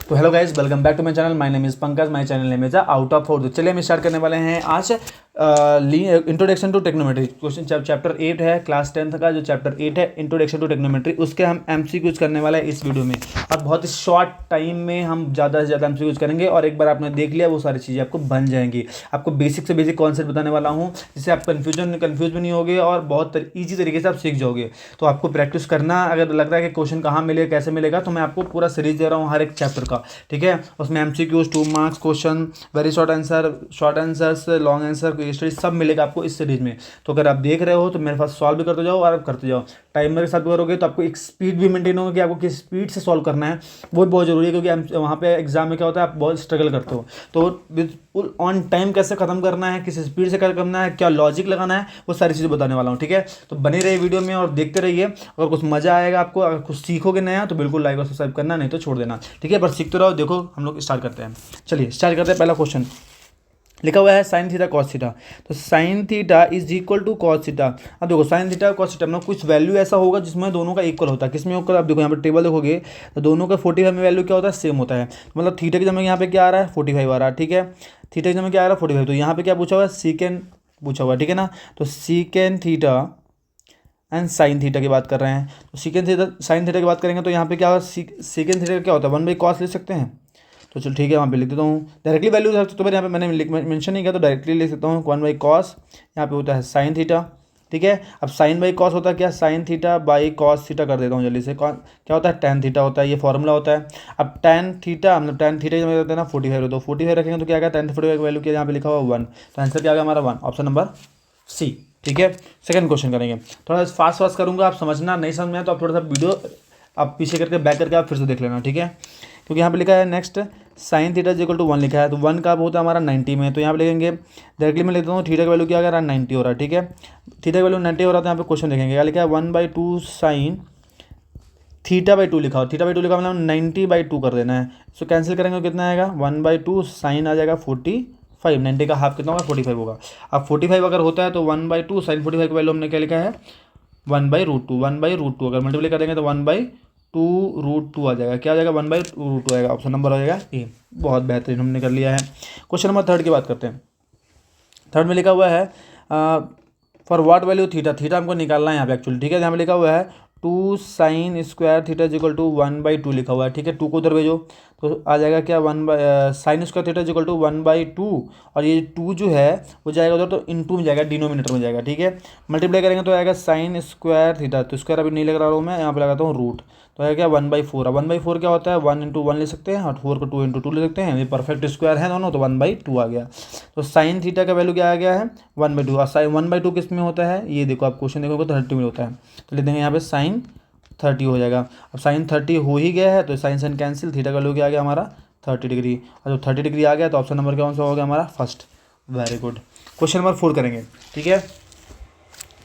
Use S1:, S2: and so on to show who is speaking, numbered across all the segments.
S1: तो hello guys, welcome back to my channel. My name is Pankaj. My channel name is out of 4। तो चलिए हम start करने वाले हैं आज introduction to trigonometry. Question chapter 8 है, क्लास 10th का जो चैप्टर 8 है इंट्रोडक्शन टू टेक्नोमेट्री, उसके हम एमसीक्यूज करने वाले हैं इस वीडियो में। और बहुत ही शॉर्ट टाइम में हम ज़्यादा से ज़्यादा एमसीक्यूज करेंगे और एक बार आपने देख लिया वो सारी चीज़ें आपको बन जाएंगी। आपको बेसिक से बेसिक कॉन्सेप्ट बताने वाला हूँ जिससे आप कन्फ्यूज भी नहीं होगे और बहुत ईजी तरीके से आप सीख जाओगे। तो आपको प्रैक्टिस करना, अगर लग रहा है कि क्वेश्चन कहाँ मिलेगा कैसे मिलेगा, तो मैं आपको पूरा सीरीज दे रहा हूँ हर एक चैप्टर का, ठीक है। उसमें MCQs, 2 marks question, very short answers, long answer, study सब मिलेगा आपको इस सीरीज में। तो अगर आप देख रहे हो तो मेरे पास सॉल्व भी करते जाओ और आप करते जाओ। टाइमर के साथ करोगे तो आपको एक स्पीड भी मेंटेन होगी कि आपको किस स्पीड से सॉल्व करना है, वो बहुत जरूरी है। क्योंकि वहाँ पे एग्जाम में क्या होता है, आप बहुत स्ट्रगल करते हो, तो बिल्कुल ऑन टाइम कैसे खत्म करना है, किस स्पीड से करना है, क्या लॉजिक लगाना है, वो सारी चीज़ें बताने वाला हूँ, ठीक है। तो बने रहिए वीडियो में और देखते रहिए। अगर कुछ मजा आएगा आपको, अगर कुछ सीखोगे नया, तो बिल्कुल लाइक और सब्सक्राइब करना, नहीं तो छोड़ देना, ठीक है। पर सीखते रहो। देखो हम लोग स्टार्ट करते हैं। चलिए स्टार्ट करते हैं। पहला क्वेश्चन लिखा हुआ है साइन थीटा कॉस थीटा। तो sine theta is equal to cos theta. अब देखो साइन थीटा कॉस थीटा में कुछ वैल्यू ऐसा होगा जिसमें दोनों का इक्वल होता है। किसमें इक्वल? आप देखो यहाँ पर टेबल देखोगे तो दोनों का 45 में वैल्यू क्या होता है, सेम होता है। मतलब थीटा की जगह यहाँ पे क्या आ रहा है, 45 आ रहा है, ठीक है। थीटा की जगह क्या आ रहा है, 45। तो यहाँ पे क्या पूछा हुआ है, सीकेंड पूछा हुआ है, ठीक है ना। तो secant theta and sine theta की बात कर रहे हैं। तो सीकेंड थीटा साइन थीटा की बात करेंगे तो यहाँ पे क्या होगा, सीकेंड थीटा का क्या होता है, 1/cos ले सकते हैं। तो चलो ठीक है, वहाँ पे लिख देता हूँ डायरेक्टली वैल्यू। तो यहाँ पे मैंने मेंशन नहीं किया तो डायरेक्टली लिख सकता हूँ 1/cos। यहाँ पे होता है साइन थीटा, ठीक है। अब साइन बाई कॉस होता है क्या, sine theta by cos theta कर देता हूँ जल्दी से। क्या होता है, टैन थीटा होता है, ये फॉर्मूला होता है। अब टैन थीटा मतलब टैन थीटा जब होता है ना 45, तो 45 रखेंगे तो क्या आएगा, टैन 45 वैल्यू क्या यहाँ पे लिखा हुआ 1। तो आंसर क्या आ गया हमारा 1, ऑप्शन नंबर सी, ठीक है। सेकंड क्वेश्चन करेंगे, थोड़ा फास्ट करूँगा, आप समझना, नहीं समझ में आया तो आप थोड़ा सा वीडियो आप पीछे करके बैक करके आप फिर से देख लेना, ठीक है। क्योंकि यहाँ पे लिखा है next sine theta equal to 1 लिखा है, तो 1 का होता है हमारा 90 में। तो यहाँ पे लिखेंगे डायरेक्टली मैं लिखता हूँ थीटा का वैल्यू क्या आ रहा है, 90 हो रहा है, ठीक है। थीटा का वैल्यू 90 हो रहा है। तो यहाँ पे क्वेश्चन देखेंगे क्या लिखा है, 1/2 साइन θ/2 लिखा हो। θ/2 लिखा मतलब 90/2 कर देना है। इसको कैंसिल करेंगे तो कितना आएगा, 1/2 साइन आ जाएगा 45। 90 का हाफ कितना होगा, 45 होगा। अब 45 अगर होता है तो 1/2 साइन 45 की वैल्यू हमने क्या लिखा है, 1/√2। 1/√2 अगर मल्टीप्लाई करेंगे तो 1/2√2 आ जाएगा। क्या आ जाएगा, 1/√2 आएगा। ऑप्शन नंबर हो जाएगा ए। बहुत बेहतरीन, हमने कर लिया है। क्वेश्चन नंबर 3 की बात करते हैं। थर्ड में लिखा हुआ है for what value theta. Theta हमको निकालना है यहाँ पे एक्चुअली, ठीक है। यहाँ पे लिखा हुआ है 2 sine square theta equal to 1/2 लिखा हुआ है, ठीक है। 2 को उधर भेजो तो आ जाएगा क्या, sine square theta equal to 1/2। और ये 2 जो है वो जाएगा उधर तो इनटू में जाएगा, डिनोमिनेटर में जाएगा, ठीक है। मल्टीप्लाई करेंगे तो आएगा साइन स्क्वायर थीटा, तो स्क्वायर अभी नहीं लग रहा हूँ मैं, यहाँ पे लगाता हूँ रूट। तो आएगा क्या, 1/4। अब 1/4 क्या होता है, 1 × 1 ले सकते हैं और 4 को 2 × 2 ले सकते हैं। ये परफेक्ट स्क्वायर है दोनों, तो 1/2 आ गया। तो साइन थीटा का वैल्यू क्या आ गया है, 1/2। और साइन 1/2 किस में होता है, ये देखो आप क्वेश्चन देखोगे तो 30 में होता है। तो ले देंगे यहाँ पे साइन 30 हो जाएगा। अब साइन 30 हो ही गया है तो साइन साइन कैंसिल, थीटा का वैल्यू क्या आ गया हमारा 30 डिग्री। और जब 30 डिग्री आ गया तो ऑप्शन नंबर कौन सा हो गया हमारा, first. Very good. Question number 4 करेंगे, ठीक है।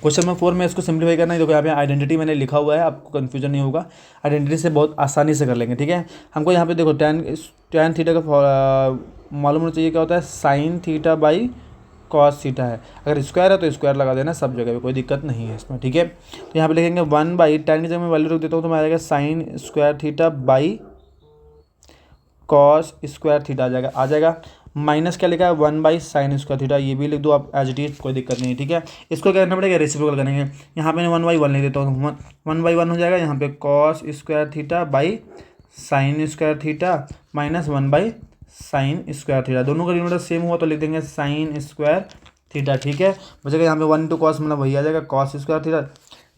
S1: क्वेश्चन नंबर 4 में इसको सिंप्लीफाई करना है। देखो यहाँ पे आइडेंटिटी मैंने लिखा हुआ है, आपको कन्फ्यूजन नहीं होगा। आइडेंटिटी से बहुत आसानी से कर लेंगे, ठीक है। हमको यहाँ पे देखो टैन थीटा का मालूम होना चाहिए क्या होता है, sine theta by cos theta है। अगर स्क्वायर है तो स्क्वायर लगा देना सब जगह पे, कोई दिक्कत नहीं है इसमें, ठीक है। तो यहाँ पे लिखेंगे 1/tan की जगह मैं वैल्यू रख देता हूँ तो मैं आ जाएगा sine square theta by cos square theta आ जाएगा। माइनस क्या लिखा है, 1/sin स्क्वायर थीटा, ये भी लिख दो आप एज इट इज, कोई दिक्कत नहीं है, ठीक है। इसको क्या करना पड़ेगा, रेसिप्रोकल करेंगे। यहाँ पे 1/1 लिख देता हूँ, 1/1 हो जाएगा। यहाँ पे cos square theta by sine square theta minus 1/sin square theta. दोनों का डिनोमिनेटर सेम हुआ तो लिख देंगे साइन स्क्वायर थीटा, ठीक है। बचेगा यहाँ पे 1 × cos मतलब वही आ जाएगा कॉस स्क्वायर थीटा।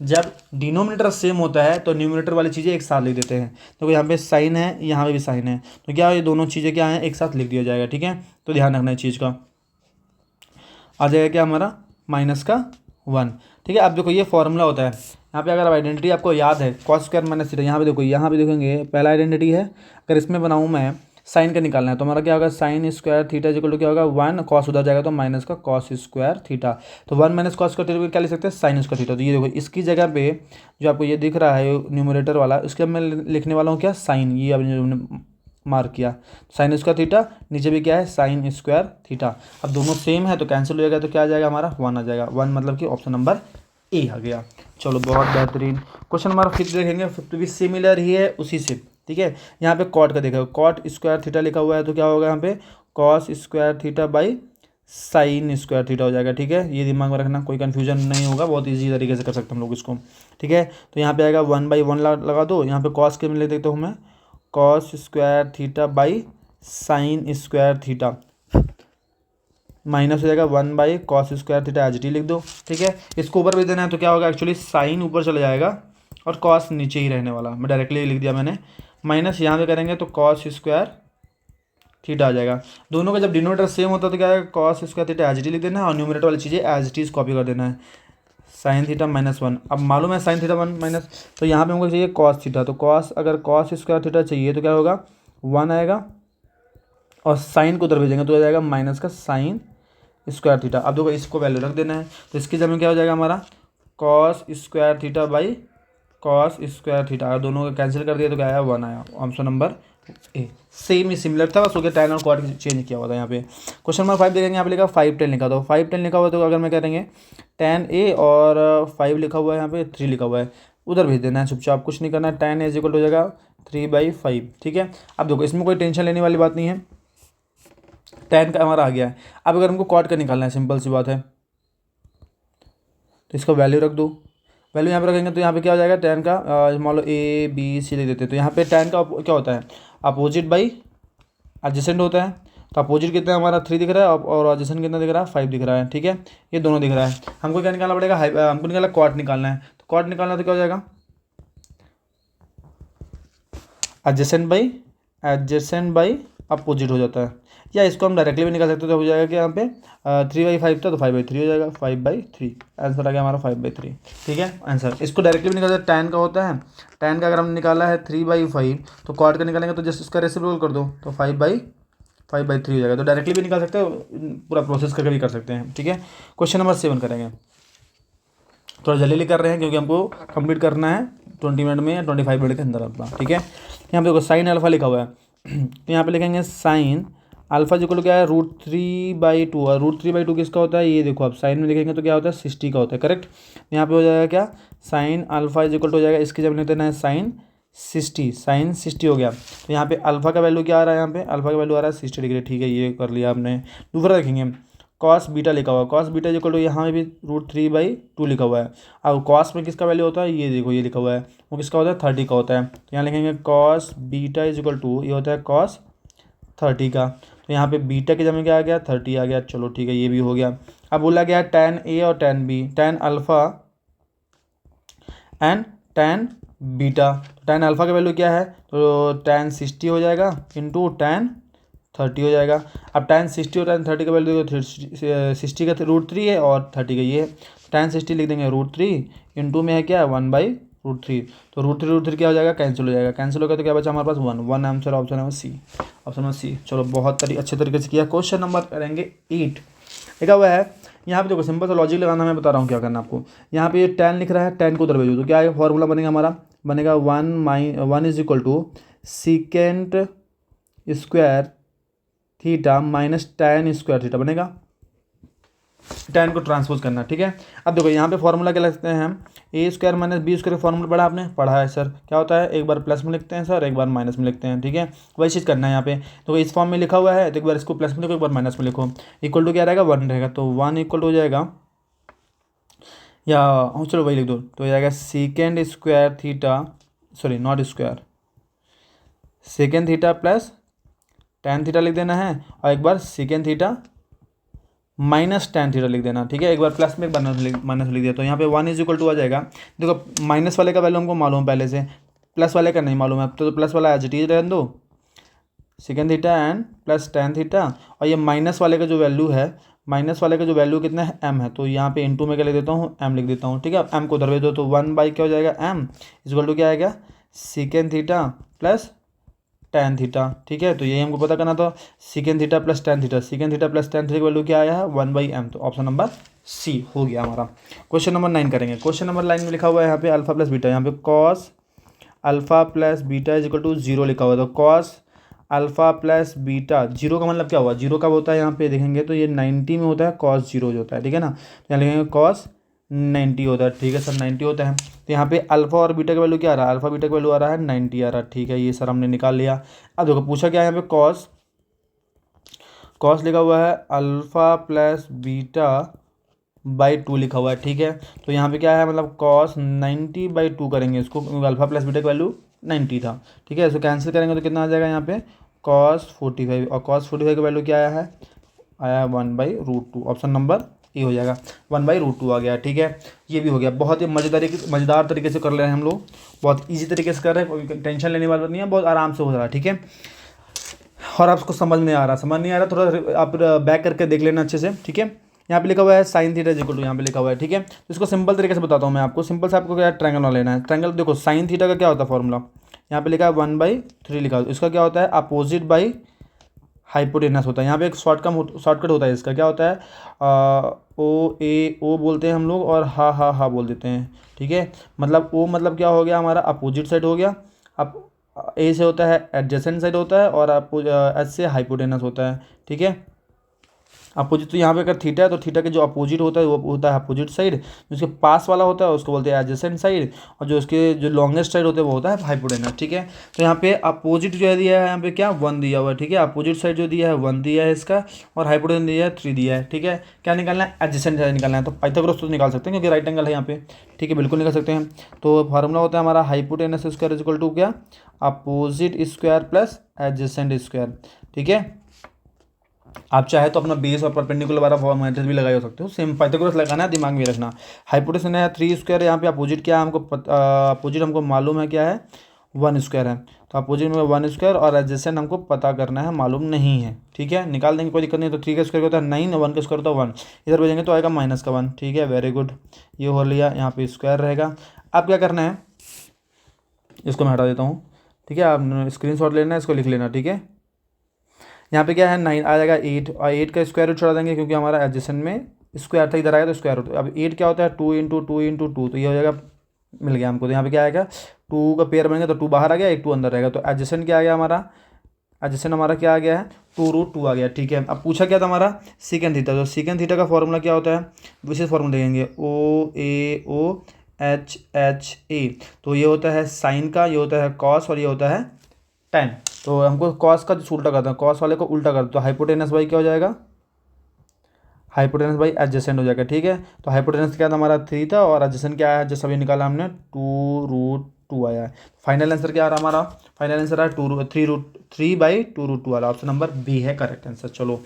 S1: जब डिनोमिनेटर सेम होता है तो न्यूमिनेटर वाली चीज़ें एक साथ लिख देते हैं। तो यहाँ पे साइन है, यहाँ पे भी साइन है, तो क्या ये दोनों चीज़ें क्या हैं, एक साथ लिख दिया जाएगा, ठीक है। तो ध्यान रखना है चीज़ का। आ जाएगा क्या हमारा -1, ठीक है। अब देखो ये फॉर्मूला होता है। यहाँ पे अगर आइडेंटिटी आपको याद है, कॉस स्क्वायर माइनस थीटा, यहाँ पे देखो, यहाँ पे देखेंगे पहला आइडेंटिटी है। अगर इसमें बनाऊँ मैं, साइन का निकालना है तो हमारा क्या होगा, sine square theta equal to क्या होगा 1, कॉस उधर जाएगा तो माइनस का कॉस स्क्वायर थीटा। तो 1 - cos स्क्वायर थीटा क्या लिख सकते हैं, साइन स्क्वायर थीटा। तो ये देखो इसकी जगह पे जो आपको ये दिख रहा है न्यूमरेटर वाला, इसके मैं लिखने वाला हूँ क्या, साइन। ये आपने मार्क किया, साइन स्क्वायर थीटा, नीचे भी क्या है, साइन स्क्वायर थीटा। अब दोनों सेम है तो कैंसिल हो जाएगा, तो क्या आ जाएगा हमारा 1 आ जाएगा। 1 मतलब कि ऑप्शन नंबर ए आ गया। चलो बहुत बेहतरीन। क्वेश्चन नंबर 5 देखेंगे, 5 भी सिमिलर ही है उसी से, ठीक है। यहाँ पे कॉट का देखो, कॉट स्क्वायर थीटा लिखा हुआ है तो क्या होगा यहाँ पे cos square theta by sine square theta हो जाएगा, ठीक है। ये दिमाग में रखना, कोई कन्फ्यूजन नहीं होगा, बहुत ईजी तरीके से कर सकते हैं हम लोग इसको, ठीक है। तो यहाँ पे आएगा 1/1 लगा दो, यहाँ पे कॉस के में लिख देता हूँ मैं cos square theta by sine square theta, minus हो जाएगा 1/कॉस स्क्वायर थीटा एच डी लिख दो, ठीक है। इसको ऊपर भेज देना है तो क्या होगा एक्चुअली साइन ऊपर चला जाएगा और कॉस नीचे ही रहने वाला, मैं डायरेक्टली लिख दिया मैंने। माइनस यहाँ पे करेंगे तो कॉस स्क्वायर थीटा आ जाएगा। दोनों का जब डिनोमिनेटर सेम होता है तो क्या है cos square theta H D लिख देना है और न्यूमरेटर वाली चीज़ें एज इट इज कॉपी कर देना है, साइन थीटा -1। अब मालूम है साइन थीटा 1 माइनस, तो यहाँ पे हमको चाहिए कॉस थीटा, तो कॉस अगर कॉस स्क्वायर थीटा चाहिए तो क्या होगा 1 आएगा और साइन को उधर भेजेंगे तो आ जाएगा माइनस का साइन स्क्वायर थीटा। अब देखो इसको वैल्यू रख देना है तो इसकी जगह क्या हो जाएगा हमारा cos square theta by cos square theta, अगर दोनों का कैंसिल कर दिया तो क्या आया 1 आया, option number A. Same he similar था, बस हो गया tan और cot चेंज किया हुआ था यहाँ पे। क्वेश्चन नंबर 5 देखेंगे, यहाँ पे लिखा 5 10 लिखा, तो 5 10 लिखा हुआ तो अगर मैं करेंगे tan a और 5 लिखा हुआ है यहाँ पे 3 लिखा हुआ है, उधर भेज देना है चुपचाप, कुछ नहीं करना है। tan a इज इक्वल हो जाएगा 3/5, ठीक है। अब देखो इसमें कोई टेंशन लेने वाली बात नहीं है, tan का हमारा आ गया है। अब अगर हमको cot का निकालना है, सिंपल सी बात है, तो इसका वैल्यू रख दो, वैल्यू यहाँ पे रखेंगे तो यहाँ पे क्या हो जाएगा tan का मान लो a b c लिख देते हैं, तो यहाँ पे tan का क्या होता है अपोजिट बाई एडजेसेंट होता है, तो अपोजिट कितना हमारा 3 दिख रहा है और एडजेसेंट कितना दिख रहा है 5 दिख रहा है, ठीक है। ये दोनों दिख रहा है, हमको क्या निकालना पड़ेगा हमको निकालना कॉट निकालना है, तो कॉट निकालना तो क्या हो जाएगा एडजेसेंट बाई अपोजिट हो जाता है, या इसको हम डायरेक्टली भी निकाल सकते हैं, तो हो जाएगा कि यहाँ पे 3/5 था तो 5/3 हो जाएगा, 5/3 आंसर आ गया हमारा 5/3, ठीक है आंसर। इसको डायरेक्टली भी निकाल सकते, टैन का होता है, टैन का अगर हम निकाला है 3/5 तो कॉट का निकालेंगे तो जस्ट इसका रेसिप्रोकल कर दो तो 5/3 हो जाएगा, तो डायरेक्टली भी निकाल सकते हैं, पूरा प्रोसेस करके भी कर सकते हैं, ठीक है। क्वेश्चन नंबर 7 करेंगे, थोड़ा जल्दी कर रहे हैं क्योंकि हमको कंप्लीट करना है 20 मिनट में या 25 मिनट के अंदर अपना, ठीक है। यहाँ पे देखो साइन अल्फा लिखा हुआ है तो यहाँ पे लिखेंगे साइन अल्फा जो क्या है √3/2, और √3/2 किसका होता है ये देखो, आप साइन में लिखेंगे तो क्या होता है 60 का होता है, करेक्ट। यहाँ पे हो जाएगा क्या sine alpha is equal to हो जाएगा, इसकी जब लेते हैं साइन 60 हो गया, तो यहाँ पे अल्फा का वैल्यू क्या आ रहा है, यहाँ पे अल्फा का वैल्यू आ रहा है 60 डिग्री, ठीक है ये कर लिया आपने। दूसरा देखेंगे कॉस बीटा लिखा हुआ है, cos beta is equal to यहाँ पे भी √3/2 लिखा हुआ है, अब कॉस में किसका वैल्यू होता है ये देखो ये लिखा हुआ है, वो किसका होता है 30 का होता है, तो यहाँ लिखेंगे cos beta is equal to ये होता है कॉस 30 का, तो यहाँ पे बीटा की जगह क्या आ गया 30 आ गया, चलो ठीक है ये भी हो गया। अब बोला गया tan a और tan b, tan alpha and tan beta, tan alpha का वैल्यू क्या है तो tan 60 हो जाएगा इंटू tan 30 हो जाएगा। अब tan 60 और tan 30 का वैल्यू देखो 60 का √3 है और 30 का ये है, tan 60 लिख देंगे √3 इंटू में है क्या 1/√3, तो √3 क्या हो जाएगा कैंसिल हो जाएगा, कैंसिल हो गया तो क्या बचा हमारे पास 1 answer, option number C, option number C. चलो बहुत अच्छे तरीके से किया। क्वेश्चन नंबर करेंगे 8, लिखा हुआ है यहाँ पे देखो सिंपल सा लॉजिक लगाना, मैं बता रहा हूँ क्या करना आपको। यहाँ पे ये tan लिख रहा है, tan को उधर भेजो तो क्या है फॉर्मूला बनेगा हमारा, बनेगा 1 is equal to secant square theta minus tan square theta बनेगा, tan को ट्रांसपोज करना, ठीक है। अब देखो यहाँ पे फॉर्मूला क्या लिखते हैं हम, a square minus B square का फॉर्मूला पढ़ा आपने, पढ़ा है सर, क्या होता है एक बार प्लस में लिखते हैं सर एक बार माइनस में लिखते हैं, ठीक है वही चीज़ करना है यहाँ पे। तो इस फॉर्म में लिखा हुआ है तो एक बार इसको प्लस में लिखो एक बार माइनस में लिखो, इक्वल टू क्या रहेगा 1 रहेगा, तो 1 इक्वल टू हो जाएगा या चलो वही लिख दो तो हो जाएगा secant square theta sorry not square secant theta plus tan theta लिख देना है और एक बार secant theta minus tan theta लिख देना, ठीक है। एक बार प्लस में एक बार माइनस लिख दिया तो यहाँ पे 1 इज इक्वल टू आ जाएगा। देखो माइनस वाले का वैल्यू हमको मालूम पहले से, प्लस वाले का नहीं मालूम है, तो प्लस वाला एज इट इज रहने दो second theta and plus tan theta, और ये माइनस वाले का जो वैल्यू है, माइनस वाले का जो वैल्यू कितना है m है, तो यहाँ पे इंटू में क्या लिख देता हूँ m लिख देता हूँ, ठीक है। m को उधर भेज दो तो 1 क्या हो जाएगा m इक्वल टू क्या आएगा second theta plus tan theta, ठीक है। तो यही हमको पता करना था second theta plus tan theta, second theta plus tan theta की वैल्यू क्या आया है 1/m, तो ऑप्शन नंबर सी हो गया हमारा। क्वेश्चन नंबर 9 करेंगे, क्वेश्चन नंबर 9 में लिखा हुआ है यहाँ पे अल्फा प्लस बीटा, यहाँ पे cos alpha plus beta is equal to 0 लिखा हुआ है, तो cos alpha plus beta, zero का मतलब क्या हुआ, जीरो कब होता है यहाँ पे देखेंगे तो ये 90 में होता है कॉस 0 जो होता है, ठीक है ना। तो यहाँ लिखेंगे कॉस 90 होता है। ठीक है सर 90 होता है। तो यहाँ पे अल्फ़ा और बीटा का वैल्यू क्या आ रहा है, अल्फ़ा बीटा का वैल्यू आ रहा है 90 आ रहा है। ठीक है ये सर हमने निकाल लिया। अब देखो पूछा क्या है यहाँ पे कॉस, कॉस लिखा हुआ है alpha plus beta by two लिखा हुआ है। ठीक है तो यहाँ पे क्या है मतलब कॉस 90/2 करेंगे इसको, अल्फ़ा प्लस बीटा का वैल्यू 90 था। ठीक है इसको कैंसिल करेंगे तो कितना आ जाएगा यहाँ पे कॉस 45, और कॉस 45 का वैल्यू क्या आया है 1/√2। ऑप्शन नंबर ए हो जाएगा, 1/√2 आ गया। ठीक है ये भी हो गया। बहुत ही मज़ेदार तरीके से कर रहे हैं हम लोग, बहुत ईजी तरीके से कर रहे हैं, कोई टेंशन लेने वाली बात नहीं है, बहुत आराम से हो रहा है। ठीक है और आपको समझ नहीं आ रहा थोड़ा आप बैक करके देख लेना अच्छे से। ठीक है यहाँ पे लिखा हुआ है साइन थीटा इक्वल टू, यहाँ पे लिखा हुआ है। ठीक है तो इसको सिंपल तरीके से बताता हूँ मैं आपको। सिंपल से आपको क्या ट्रायंगल बना लेना है। ट्रायंगल देखो साइन थीटा का क्या होता है फॉर्मूला, यहाँ पे लिखा है 1/3 लिखा है। इसका क्या होता है अपोजिट बाई हाइपोटेनस होता है। यहाँ पे एक शॉर्टकट होता है इसका, क्या होता है ओ बोलते हैं हम लोग और हा बोल देते हैं। ठीक है मतलब ओ मतलब क्या हो गया हमारा अपोजिट साइड हो गया। अब ए से होता है एडजेसेंट साइड होता है और एच से हाइपोटेनस होता है। ठीक है अपोजिट, तो यहाँ पे अगर थीटा है तो थीटा के जो अपोजिट होता है वो होता है अपोजिट साइड, जो उसके पास वाला होता है उसको बोलते हैं एडजेसेंट साइड, और जो उसके जो लॉन्गेस्ट साइड होते हैं वो होता है हाइपोटेनस। ठीक है तो यहाँ पे अपोजिट जो है दिया है यहाँ पे क्या 1 दिया हुआ है। ठीक है अपोजिट साइड जो दिया है 1 दिया है इसका, और हाइपोटेनस दिया है 3 दिया है। ठीक है क्या निकालना है एडजेसेंट साइड निकालना है, तो पाइथागोरस तो निकाल सकते हैं क्योंकि राइट एंगल है यहाँ पे। ठीक है बिल्कुल निकाल सकते हैं। तो फार्मूला होता है हमारा हाइपोटेनस स्क्वायर इक्वल टू क्या opposite square plus adjacent square. ठीक है आप चाहे तो अपना बेस और परपेंडिकुलर वाला मेथड भी लगाए हो सकते हो, सेम पाइथागोरस लगाना है, दिमाग में रखना। हाइपोटेनस है 3 स्क्वायर, यहाँ पे अपोजिट क्या है हमको अपोजिट हमको मालूम है क्या है 1 स्क्वायर है, तो अपोजिट में 1 स्क्वायर और एडजेसेंट हमको पता करना है, मालूम नहीं है। ठीक है निकाल देंगे कोई दिक्कत नहीं। तो 3 का स्क्वायर होता है 9, 1 का स्क्वायर होता है 1, इधर भेजेंगे तो आएगा -1। ठीक है वेरी गुड ये हो लिया, यहाँ पे स्क्वायर रहेगा। अब क्या करना है इसको मैं हटा देता हूँ। ठीक है आप स्क्रीन लेना है, इसको लिख लेना। ठीक है यहाँ पे क्या है 9 आ जाएगा 8, और 8 का स्क्वायर रूट छोड़ा देंगे क्योंकि हमारा एडजेसेंट में स्क्वायर था, इधर आएगा तो स्क्वायर रूट। अब 8 क्या होता है 2 × 2 × 2, तो ये हो जाएगा मिल गया हमको। तो यहाँ पे क्या आएगा 2 का पेयर बनेगा तो 2 बाहर आ गया, एक 2 अंदर रहेगा, तो एडजेसेंट क्या आ गया हमारा, एडजेसेंट हमारा क्या आ गया है 2√2 आ गया। ठीक है अब पूछा क्या था हमारा सीकेंड थीटा, तो सीकेंड थीटा का फॉर्मूला क्या होता है विशेष फॉर्मूला देखेंगे OAO HHA, तो ये होता है साइन का, ये होता है कॉस और ये होता है टेन। तो हमको कॉस का जो उल्टा करता है, कॉस वाले को उल्टा कर, तो हाइपोटेनस बाई क्या हो जाएगा हाइपोटेनस बाई एडजेसेंट हो जाएगा। ठीक है तो हाइपोटेनस क्या था हमारा 3 था और एडजेसेंट क्या है जैसा अभी निकाला हमने 2√2 आया है। फाइनल आंसर क्या आ रहा हमारा, फाइनल आंसर आ रहा है 3/2√2 वाला, ऑप्शन नंबर बी है करेक्ट आंसर। चलो